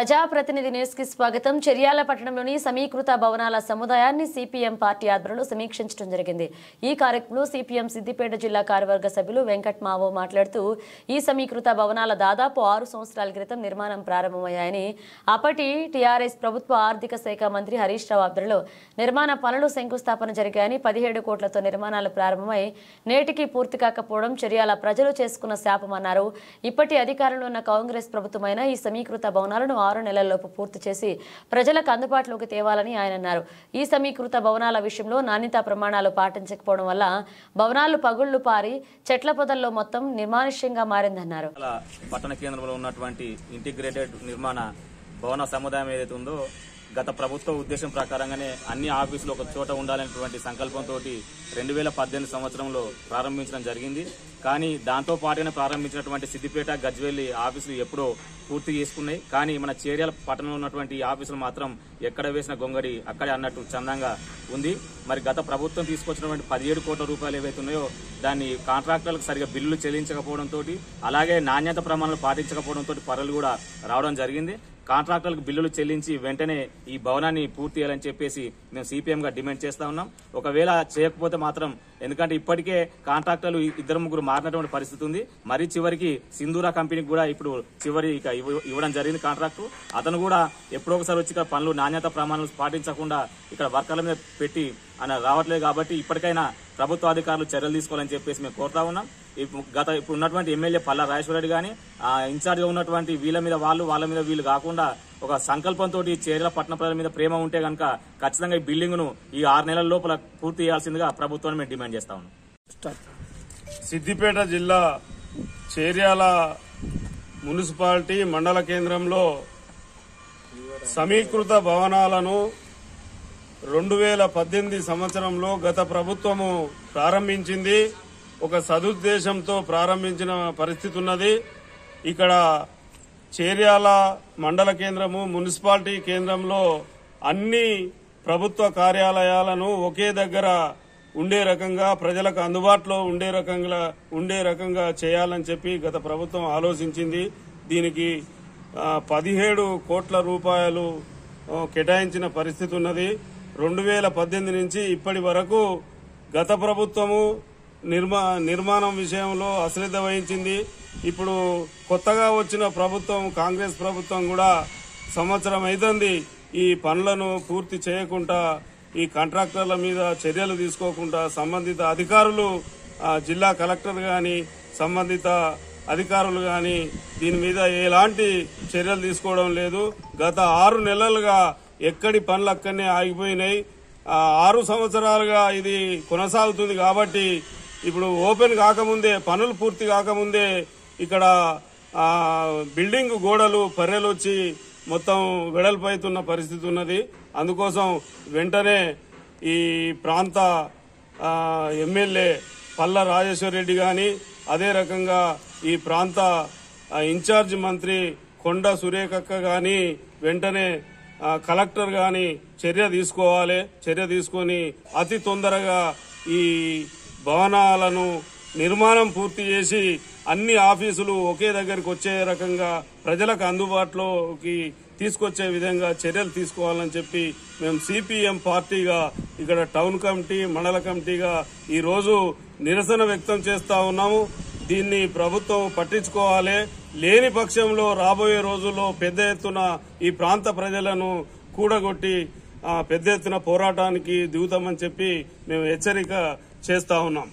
ప్రజాప్రతినిధి న్యూస్ కి స్వాగతం. చర్యాల పట్టణంలోని సమీకృత భవనాల సముదాయాన్ని సిపిఎం పార్టీ ఆధ్వర్యంలో సమీక్షించడం జరిగింది. ఈ కార్యక్రమంలో సిపిఎం సిద్దిపేట జిల్లా కార్యవర్గ సభ్యులు వెంకట్ మావో మాట్లాడుతూ ఈ సమీకృత భవనాల దాదాపు 6 సంవత్సరాల క్రితం నిర్మాణం ప్రారంభమయ్యాయని, అప్పటి టీఆర్ఎస్ ప్రభుత్వ ఆర్థిక శాఖ మంత్రి హరీష్ రావు ఆధ్వర్యంలో నిర్మాణ పనులు శంకుస్థాపన జరిగాయని, 17 కోట్లతో నిర్మాణాలు ప్రారంభమై నేటికి పూర్తి కాకపోవడం చర్యాల ప్రజలు చేసుకున్న శాపమన్నారు. ఇప్పటి అధికారంలో ఉన్న కాంగ్రెస్ ప్రభుత్వమైన ఈ సమీకృత భవనాలను 6 నెలల్లోపు పూర్తి చేసి ప్రజలకు అందుబాటులోకి తేవాలని ఆయన అన్నారు. ఈ సమీకృత భవనాల విషయంలో నాణ్యతా ప్రమాణాలు పాటించకపోవడం వల్ల భవనాలు పగుళ్లు పారి చెట్ల పొదల్లో మొత్తం నిర్మానుష్యంగా మారిందన్నారు. పట్టణ కేంద్రంలో ఉన్నటువంటి ఇంటిగ్రేటెడ్ నిర్మాణ భవన సముదాయం ఏదైతే ఉందో గత ప్రభుత్వ ఉద్దేశం ప్రకారంగానే అన్ని ఆఫీసులు ఒక చోట ఉండాలనేటువంటి సంకల్పంతో 2018 సంవత్సరంలో ప్రారంభించడం జరిగింది. కానీ దాంతో పాటుగానే ప్రారంభించినటువంటి సిద్దిపేట, గజ్వేల్ ఆఫీసులు ఎప్పుడో పూర్తి చేసుకున్నాయి. కానీ మన చేర్యాల పట్టణంలో ఉన్నటువంటి ఆఫీసులు మాత్రం ఎక్కడ వేసిన గొంగడి అక్కడే అన్నట్టు చందంగా ఉంది. మరి గత ప్రభుత్వం తీసుకొచ్చినటువంటి 17 కోట్ల రూపాయలు ఏవైతే ఉన్నాయో దాన్ని కాంట్రాక్టర్లకు సరిగా బిల్లులు చెల్లించకపోవడంతో, అలాగే నాణ్యత ప్రమాణాలు పాటించకపోవడంతో పనులు కూడా రావడం జరిగింది. కాంట్రాక్టర్లకు బిల్లులు చెల్లించి వెంటనే ఈ భవనాన్ని పూర్తి చేయాలని చెప్పేసి మేము సిపిఎం గా డిమాండ్ చేస్తా ఉన్నాం. ఒకవేళ చేయకపోతే మాత్రం, ఎందుకంటే ఇప్పటికే కాంట్రాక్టర్లు 2-3 మారినటువంటి పరిస్థితి ఉంది. మరి చివరికి సింధూరా కంపెనీకి కూడా ఇప్పుడు చివరి ఇవ్వడం జరిగింది కాంట్రాక్టు. అతను కూడా ఎప్పుడో ఒకసారి వచ్చి ఇక్కడ పనులు నాణ్యత ప్రమాణాలు పాటించకుండా ఇక్కడ వర్కర్ల మీద పెట్టి ఆయన రావట్లేదు. కాబట్టి ఇప్పటికైనా ప్రభుత్వ అధికారులు చర్యలు తీసుకోవాలని చెప్పేసి మేము కోరుతా ఉన్నాం. ఇప్పుడు ఉన్నటువంటి ఎమ్మెల్యే పల్లా రాజేశ్వరరెడ్డి గానీ ఇన్ఛార్జ్ గా ఉన్నటువంటి వీళ్ళ మీద వాళ్ళ మీద వీళ్ళు కాకుండా ఒక సంకల్పంతో చేర్యాల పట్టణ ప్రజల మీద ప్రేమ ఉంటే గనక ఖచ్చితంగా ఈ బిల్డింగ్ ను ఈ 6 నెలల లోపల పూర్తి చేయాల్సిందిగా ప్రభుత్వాన్ని మేము డిమాండ్ చేస్తా ఉన్నాం. సిద్దిపేట జిల్లా చేర్యాల మున్సిపాలిటీ మండల కేంద్రంలో సమీకృత భవనాలను 2018 సంవత్సరంలో గత ప్రభుత్వము ప్రారంభించింది. ఒక సదుద్దేశంతో ప్రారంభించిన పరిస్థితి ఉన్నది. ఇక్కడ చేర్యాల మండల కేంద్రము, మున్సిపాలిటీ కేంద్రంలో అన్ని ప్రభుత్వ కార్యాలయాలను ఒకే దగ్గర ఉండే రకంగా, ప్రజలకు అందుబాటులో ఉండే రకంగా చేయాలని చెప్పి గత ప్రభుత్వం ఆలోచించింది. దీనికి 17 కోట్ల రూపాయలు కేటాయించిన పరిస్థితి ఉన్నది. 2018 నుంచి ఇప్పటి వరకు గత ప్రభుత్వము నిర్మాణం విషయంలో అశ్రద్ధ వహించింది. ఇప్పుడు కొత్తగా వచ్చిన ప్రభుత్వం, కాంగ్రెస్ ప్రభుత్వం కూడా సంవత్సరం అవుతుంది ఈ పనులను పూర్తి చేయకుండా, ఈ కాంట్రాక్టర్ల మీద చర్యలు తీసుకోకుండా సంబంధిత అధికారులు, జిల్లా కలెక్టర్ గాని సంబంధిత అధికారులు గాని దీని మీద ఎలాంటి చర్యలు తీసుకోవడం లేదు. గత 6 నెలలుగా ఎక్కడి పనులు అక్కడనే ఆగిపోయినాయి. 6 సంవత్సరాలుగా ఇది కొనసాగుతుంది. కాబట్టి ఇప్పుడు ఓపెన్ కాకముందే, పనులు పూర్తి కాకముందే ఇక్కడ బిల్డింగ్ గోడలు పర్రెలు వచ్చి మొత్తం వెడల్పైతున్న పరిస్థితి ఉన్నది. అందుకోసం వెంటనే ఈ ప్రాంత ఎమ్మెల్యే పల్లా రాజేశ్వరరెడ్డి గాని, అదే రకంగా ఈ ప్రాంత ఇన్ఛార్జ్ మంత్రి కొండ సురేఖక్క గాని వెంటనే కలెక్టర్ గాని చర్య తీసుకోవాలి. చర్య తీసుకొని అతి తొందరగా ఈ భవనాలను నిర్మాణం పూర్తి చేసి అన్ని ఆఫీసులు ఒకే దగ్గరికి వచ్చే రకంగా, ప్రజలకు అందుబాటులోకి తీసుకొచ్చే విధంగా చర్యలు తీసుకోవాలని చెప్పి మేము సిపిఎం పార్టీగా ఇక్కడ టౌన్ కమిటీ, మండల కమిటీగా ఈ రోజు నిరసన వ్యక్తం చేస్తా ఉన్నాము. దీన్ని ప్రభుత్వం పట్టించుకోవాలి. లేని పక్షంలో రాబోయే రోజుల్లో పెద్ద ఎత్తున ఈ ప్రాంత ప్రజలను కూడగొట్టి పెద్ద ఎత్తున పోరాటానికి దిగుతామని చెప్పి మేము హెచ్చరిక చేస్తా ఉన్నాం.